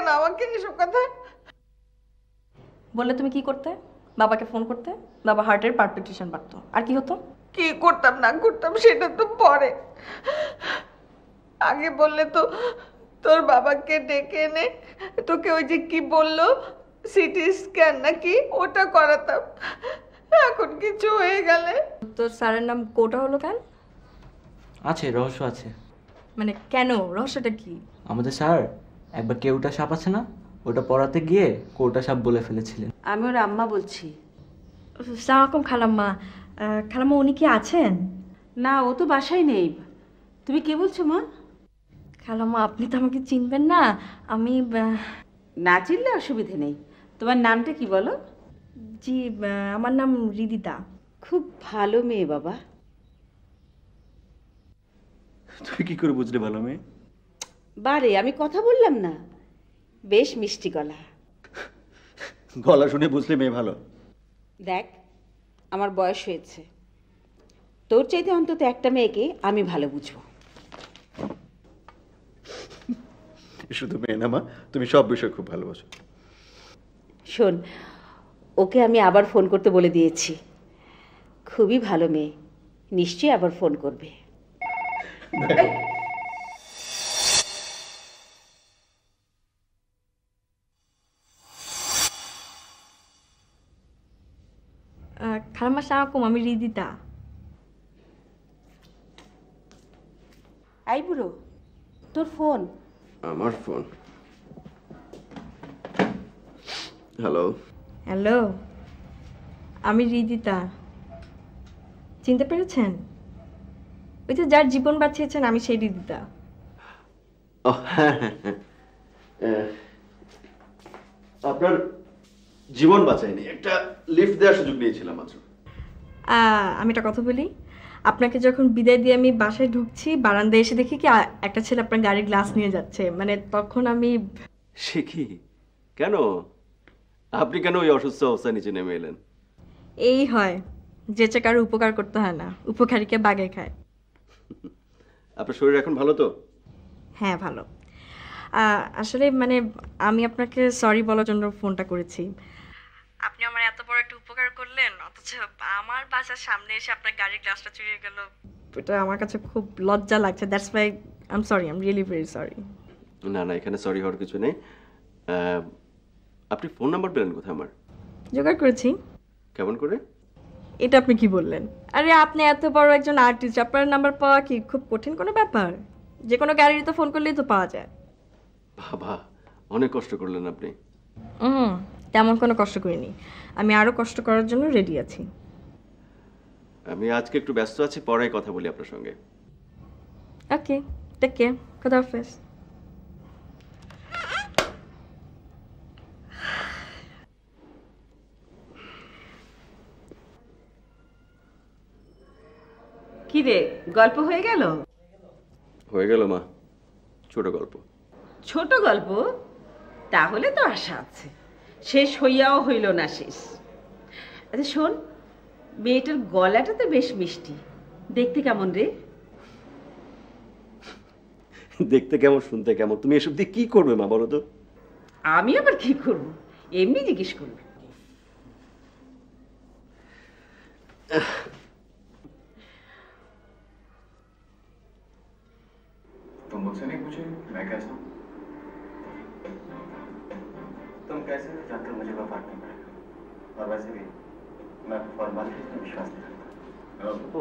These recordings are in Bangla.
কেন আমাকে এসব কথা? বললে তুমি কি করতে? বাবাকে ফোন করতে, বাবা হার্টের পালপিটেশন বাড়তো, আর কি হতো? কি করতাম না করতাম সেটা তো পরে, আগে বললে তো তোর বাবাকে ডেকে এনে তোকে ওই যে কি বললো সিটি স্ক্যান নাকি ওটা করাতাম। এখন কিছু হয়ে গেলে তোর স্যারের নাম কোটা হলো কেন? আছে, রহস্য আছে। মানে কেন, রহস্যটা কি? আমাদের স্যার একবার কেউটা সাপ আছে না, ওটা পড়াতে গিয়ে কৌটা সাপ বলে ফেলেছিলেন। আমি ওর আম্মা বলছি। সালামালাইকুম খালাম্মা। খালাম্মা উনি কি আছেন? না, ও তো বাসায় নেই। তুমি কে বলছো মা? খালাম্মা আপনি তো আমাকে চিনবেন না। আমি না চিনলে অসুবিধে নেই। তোমার নামটা কি বলো? জি, আমার নাম রিদিতা। খুব ভালো মেয়ে বাবা। তুই কি করে বুঝলে ভালো মেয়ে? বারে আমি কথা বললাম না, বেশ মিষ্টি গলা। গলা শুনে বুঝলে মেয়ে ভালো? দেখ, আমার বয়স হয়েছে, তোর চাইতে অন্তত একটা মেয়েকে আমি ভালো বুঝবো। শুধু মেয়ে না মা, তুমি সব বিষয় খুব ভালোবাসো। শোন, ওকে আমি আবার ফোন করতে বলে দিয়েছি। খুবই ভালো মেয়ে, নিশ্চয়ই আবার ফোন করবে। খালাম্মা সালামালাইকুম, আমি রিদিতা। আই বুড়ো, তোর ফোন। আমার ফোন? হ্যালো। হ্যালো, আমি রিদিতা। চিনতে পেরেছেন? ওই যে যার জীবন বাঁচিয়েছেন, আমি সেই রিদিতা। ও হ্যাঁ হ্যাঁ হ্যাঁ, আপনার জীবন বাঁচায়নি, একটা লিফট দেওয়ার সুযোগ নিয়েছিলাম মাত্র। আমি একটা কথা বলি, আপনাকে যখন বিদায় দিয়ে আমি বাসায় ঢুকছি, বারান্দায় এসে দেখি কি একটা ছেলে আপনার গাড়ির গ্লাস নিয়ে যাচ্ছে। মানে তখন আমি সে কি, কেন আপনি কেন ওই অসুস্থ অবস্থায় নিচে নেমে এলেন? এই হয় যে কারো উপকার করতে হয় না, উপকারীকে বাগে খায়। আপনার শরীর এখন ভালো তো? হ্যাঁ ভালো। আসলে মানে আমি আপনাকে সরি বলার জন্য ফোনটা করেছি। আপনি আমার এত বড় একটা উপকার করলেন, অথচ আমার বাসার সামনে এসে আপনার গাড়ির গ্লাসটা চুরি হয়ে গেল। এটা আমার কাছে খুব লজ্জা লাগছে। That's why I am sorry, I am really very sorry. না না, এখানে সরি হওয়ার কিছু নেই। আপনি ফোন নাম্বার পেলেন কোথায় আমার? জোগাড় করেছি। কেমন করে? এটা আপনি কি বললেন? আরে আপনি এত বড় একজন আর্টিস্ট, আপনার নাম্বার পাওয়া কি খুব কঠিন কোনো ব্যাপার? যে কোনো গ্যালারিতে ফোন করলেই তো পাওয়া যায়। বাবা, অনেক কষ্ট করলেন আপনি। তেমন কোনো কষ্ট করিনি, আমি আরো কষ্ট করার জন্য রেডি আছি। আমি আজকে একটু ব্যস্ত আছি, পরে কথা বলি আপনার সঙ্গে। ওকে, টেক কেয়ার, খোদা হাফেজ। কি রে, গল্প হয়ে গেল? হয়ে গেল মা, ছোট গল্প। ছোট গল্প? তাহলে তো আশা আছে, শেষ হইয়াও হইল না শেষ। আচ্ছা শোন, মেয়েটার গলাটা তো বেশ মিষ্টি, দেখতে কেমন রে? দেখতে কেমন, শুনতে কেমন, তুমি এসব দিয়ে কি করবে মা বলো তো? আমি আবার কি করব, এমনি জিজ্ঞেস করব। तुम मुझसे नहीं पूछे मैं कैसा हूँ? तुम कैसे हो जानकर मुझे कोई फर्क नहीं पड़ेगा, और वैसे भी मैं फॉर्मेलिटी में विश्वास नहीं रखता। ও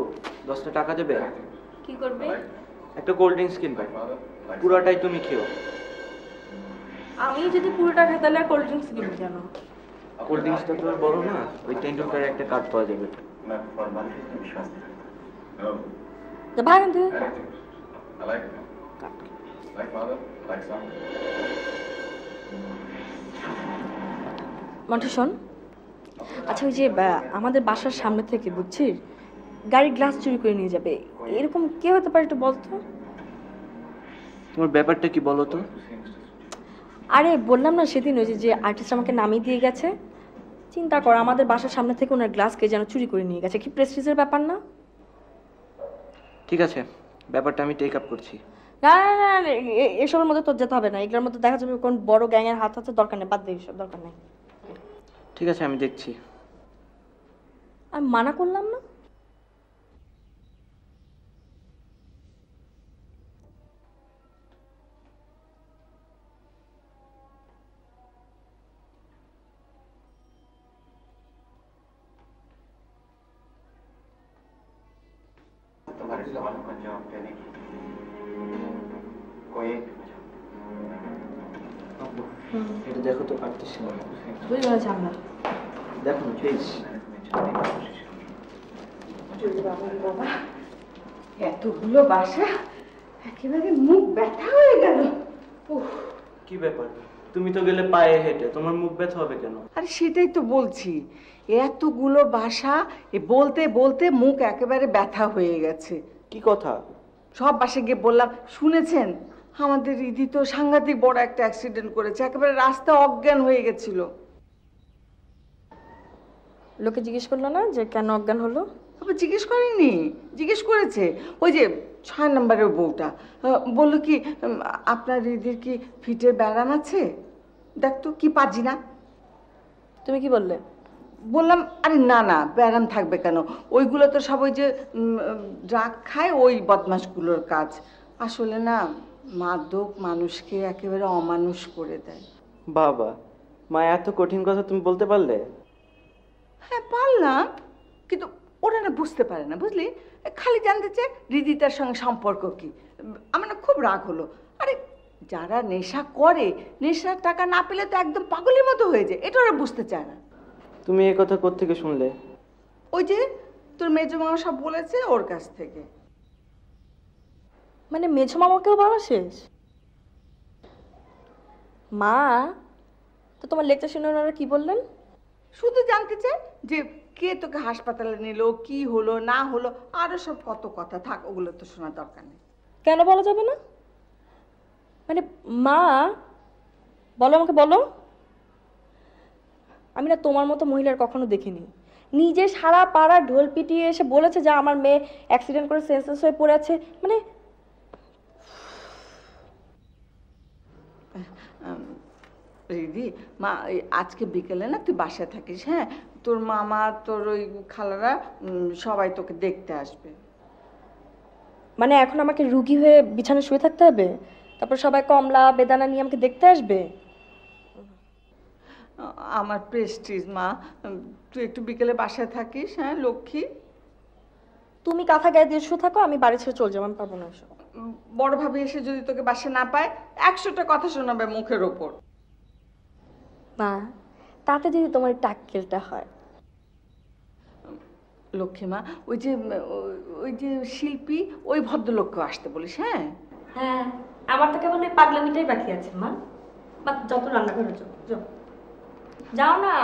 10টা টাকা দেবে? কি করবে? একটা কোল্ড ড্রিঙ্কস কিনবে, পুরাটাই তুমি খেও। আমি যদি পুরোটা খাই তাহলে কোল্ড ড্রিঙ্কস কিনবো কেন? কোল্ড ড্রিঙ্কসটা তোমার বড় না, ওই টেন্ডুলকারের একটা কার্ড পাওয়া যাবে। मैं फॉर्मेलिटी में विश्वास नहीं रखता। তো ভাগেন তো। I like it. Like father, like son. Montu শোন, আচ্ছা ওই যে আমাদের বাসার সামনে থেকে বুঝছিস গাড়ির গ্লাস চুরি করে নিয়ে যাবে, এরকম কে হতে পারে একটু বলতো? তোমার ব্যাপারটা কি বলো তো? আরে বললাম না সেদিন ওই যে আর্টিস্ট আমাকে নামিয়ে দিয়ে গেছে, চিন্তা কর আমাদের বাসার সামনে থেকে ওনার গ্লাসকে যেন চুরি করে নিয়ে গেছে। কি প্রেস্টিজের ব্যাপার না? ঠিক আছে, ব্যাপারটা আমি টেক আপ করছি। না না না না, এসবের মধ্যে তোর যেতে হবে না, এগুলোর মধ্যে দেখা যাবে কোন বড় গ্যাংয়ের হাত আছে, দরকার নেই, বাদ দে এসব, দরকার নেই। ঠিক আছে, আমি দেখছি। আমি মানা করলাম না? तुम्हारे सवालों का जवाब देने की कोई एक এটা দেখো তো পারতেছি না। বুঝতে পারছি আমরা। দেখো না প্লিজ। বাবা, এতগুলো বাসা, একেবারে মুখ ব্যথা হয়ে গেল। কি ব্যাপার, তুমি তো গেলে পায়ে হেঁটে, তোমার মুখ ব্যথা হবে কেন? আরে সেটাই তো বলছি, এতগুলো বাসা বলতে বলতে মুখ একেবারে ব্যথা হয়ে গেছে। কি কথা? সব বাসে গিয়ে বললাম, শুনেছেন আমাদের ইদি তো সাংঘাতিক বড় একটা অ্যাক্সিডেন্ট করেছে, একেবারে রাস্তা অজ্ঞান হয়ে গেছিল। লোকে জিজ্ঞেস করলো না যে কেন অজ্ঞান হলো? আবার জিজ্ঞেস করেনি, জিজ্ঞেস করেছে ওই যে 6 নম্বরের বউটা, বললো কি আপনার ইদির কি ফিটের ব্যারাম আছে, দেখ তো কি পাজি না। তুমি কি বললে? বললাম আরে না না, ব্যারাম থাকবে কেন, ওইগুলো তো সব ওই যে ড্রাগ খায় ওই বদমাশগুলোর কাজ। আসলে না, মাদক মানুষকে একেবারে অমানুষ করে দেয়। বাবা, মা এত কঠিন কথা তুমি বলতে পারলে? হ্যাঁ পারলাম, কিন্তু ওরা না বুঝতে পারে না, বুঝলি, খালি জানতে চায় রিদিতার সঙ্গে সম্পর্ক কি। আমার না খুব রাগ হলো। আরে যারা নেশা করে, নেশার টাকা না পেলে তো একদম পাগলের মতো হয়ে যায়, এটা ওরা বুঝতে চায় না। তুমি এই কথা কোত্থেকে শুনলে? ওই যে তোর মেজো মামা সব বলেছে ওর কাছ থেকে। মানে মেঝো মামাকেও বলা শেষ? মা, তো তোমার লেকচার শুনে ওনারা কি বললেন? শুধু জানতে চায় যে কে তোকে হাসপাতালে নিল, কি হলো না হলো, আরো সব কত কথা। থাক, ওগুলো তো শোনার দরকার নেই। কেন বলা যাবে না? মানে মা, বলো আমাকে, বলো। আমি না তোমার মতো মহিলার কখনো দেখিনি, নিজে সারা পাড়া ঢোল পিটিয়ে এসে বলেছে যে আমার মেয়ে অ্যাক্সিডেন্ট করে সেন্সলেস হয়ে পড়ে আছে। মানে রিদি মা, আজকে বিকেলে না তুই বাসায় থাকিস, হ্যাঁ, তোর মামা তোর ওই খালারা সবাই তোকে দেখতে আসবে। মানে এখন আমাকে রুগী হয়ে বিছানায় শুয়ে থাকতে হবে, তারপর সবাই কমলা বেদানা নিয়ে আমাকে দেখতে আসবে? আমার প্রেস্টিজ মা, তুই একটু বিকেলে বাসায় থাকিস, হ্যাঁ লক্ষ্মী। তুমি কাঁথা গায়ে দিয়ে শুয়ে থাকো, আমি বাড়ি ছেড়ে চলে যাবো, আমি পারবো না এসব। বড় ভাবি এসে যদি তোকে বাসায় না পায় 100টা কথা শোনাবে মুখের ওপর। মা, তাতে যদি তোমার টাক্কেলটা হয়। লক্ষ্মী মা, ওই যে শিল্পী ওই ভদ্রলোককে আসতে বলিস, হ্যাঁ। হ্যাঁ, আমার তো কেবল পাগলামিটাই বাকি আছে মা। যত রান্না করে যাও, যাও না।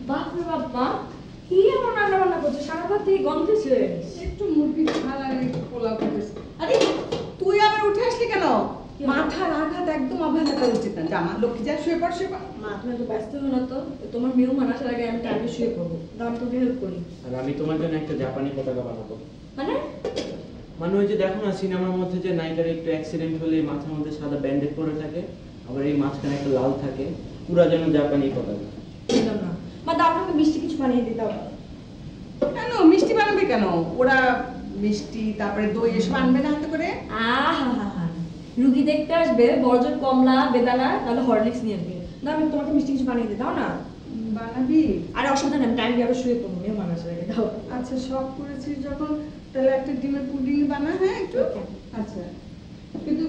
বাপরে বাবা, কি এমন রান্না বান্না করছো? সারা রাত এই গন্ধে শেষ। একটু মুরগি ছাড়া একটু পোলাও করেছি। আরে তুই আবার উঠে আসলি কেন? মাথার আঘাত একদম অবহেলা করা উচিত না। জামা লক্ষ্মী যা, শুয়ে পড়, শুয়ে পড়। মা, তুমি তো ব্যস্ত হো না তো, তোমার মেহমান আসার আগে আমি টাইমে শুয়ে পড়বো, দাও আমি তোকে হেল্প করি। আর আমি তোমার জন্য একটা জাপানি পতাকা বানাবো। মানে মানে ওই যে দেখো না সিনেমার মধ্যে যে নায়িকার একটু অ্যাক্সিডেন্ট হলে মাথার মধ্যে সাদা ব্যান্ডেড পরে থাকে, আবার এই মাঝখানে একটা লাল থাকে, পুরা যেন জাপানি পতাকা। বুঝলাম না মা, দাও আমাকে মিষ্টি কিছু বানিয়ে দিতে হবে। কেন মিষ্টি বানাবে কেন? ওরা মিষ্টি তারপরে দই এসব আনবে না হাতে করে? আহা, রুগী দেখতে আসবে, বড়জোর কমলা বেদানা তাহলে হরলিক্স নিয়ে আসবে। দাও আমি তোমাকে মিষ্টি কিছু বানিয়ে দিই, দাও না। বানাবি? আরে অসুবিধা নেই, আমি টাইম যাবে শুয়ে পড়বো, মেহমান আসার আগে দাও। আচ্ছা, সব করেছিস যখন, তাহলে একটা ডিমের পুডিং বানা, হ্যাঁ একটু। আচ্ছা, কিন্তু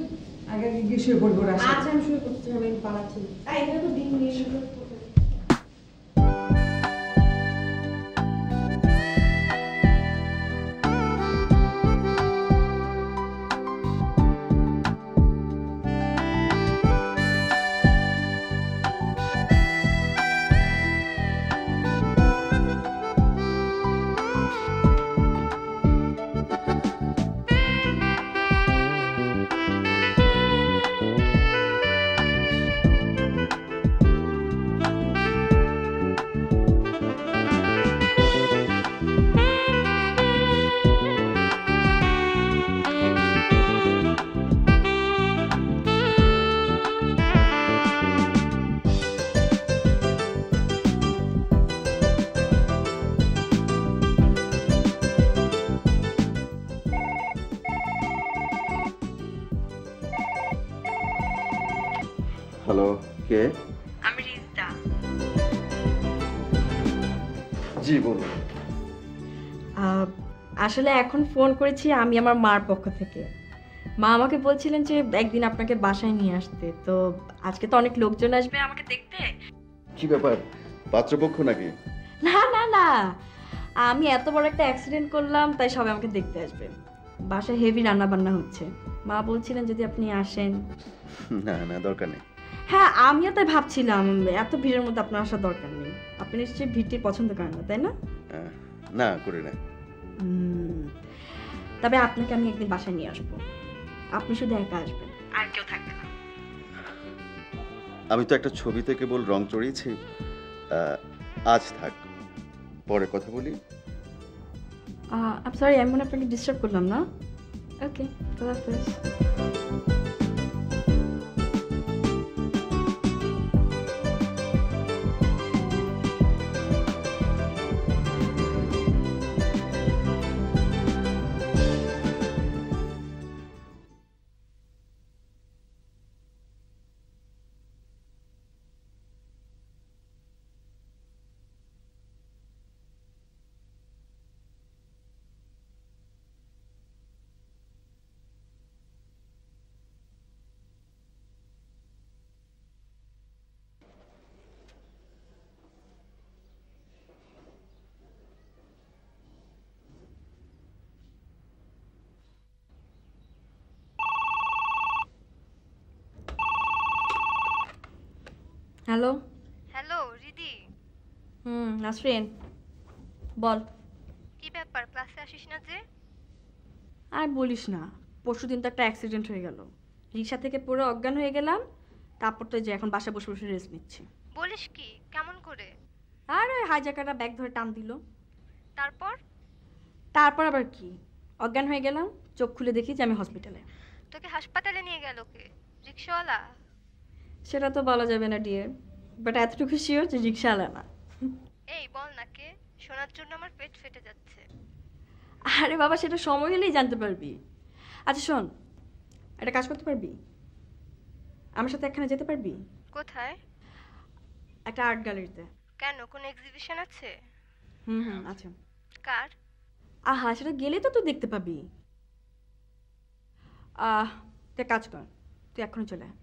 আগে গিয়ে শুয়ে পড়বো। আচ্ছা, আমি শুয়ে করতে হবে, আমি বানাচ্ছি। এখানে তো ডিম নিয়ে শুয়ে করতে। হ্যালো, কে? আমি রিতা। জি বলুন। আসলে এখন ফোন করেছি আমি আমার মার পক্ষ থেকে। মা আমাকে বলছিলেন যে একদিন আপনাকে বাসায় নিয়ে আসতে, তো আজকে তো অনেক লোকজন আসবে আমাকে দেখতে। কি ব্যাপার, পাত্রপক্ষ নাকি? না না না, আমি এত বড় একটা অ্যাক্সিডেন্ট করলাম তাই সবাই আমাকে দেখতে আসবে। বাসায় হেভি রান্না বান্না হচ্ছে, মা বলছিলেন যদি আপনি আসেন। না না, দরকার নেই। হ্যাঁ আমিও তাই ভাবছিলাম, এত ভিড়ের মধ্যে আপনার আসার দরকার নেই। আপনি নিশ্চয়ই ভিড়টি পছন্দ করেন না, তাই না? না, করে না। তবে আপনাকে আমি একদিন বাসায় নিয়ে আসবো, আপনি শুধু একা আসবেন, আর কেউ থাকবে না। আমি তো একটা ছবিতে কেবল রং চড়িয়েছি। আজ থাক, পরে কথা বলি। আই সরি, আমি মনে আপনাকে ডিস্টার্ব করলাম না? ওকে, খোদা হাফেজ। হ্যালো। হ্যালো রিদি, নাসরিন বল। কি ব্যাপার ক্লাসে আসিস না যে? আর বলিস না, পরশুদিন তো একটা অ্যাক্সিডেন্ট হয়ে গেল। রিক্সা থেকে পড়ে অজ্ঞান হয়ে গেলাম, তারপর তো যে এখন বাসায় বসে বসে রেস্ট নিচ্ছি। বলিস কি, কেমন করে? আর ওই হাইজাকাররা ব্যাগ ধরে টান দিল। তারপর? তারপর আবার কি, অজ্ঞান হয়ে গেলাম, চোখ খুলে দেখি যে আমি হসপিটালে। তোকে হাসপাতালে নিয়ে গেল কে? রিক্সাওয়ালা? সেটা তো বলা যাবে না ডিয়ার, বাট এতটুকু শিওর যে রিক্সাওয়ালা না। এই বল না কে, শোনার জন্য আমার পেট ফেটে যাচ্ছে। আরে বাবা, সেটা সময় হলেই জানতে পারবি। আচ্ছা শোন, একটা কাজ করতে পারবি, আমার সাথে একখানে যেতে পারবি? কোথায়? একটা আর্ট গ্যালারিতে। কেন, কোনো এক্সিবিশন আছে? আচ্ছা। কার? আহা, সেটা গেলে তো তুই দেখতে পাবি। তুই কাজ কর, তুই এখনই চলে আয়।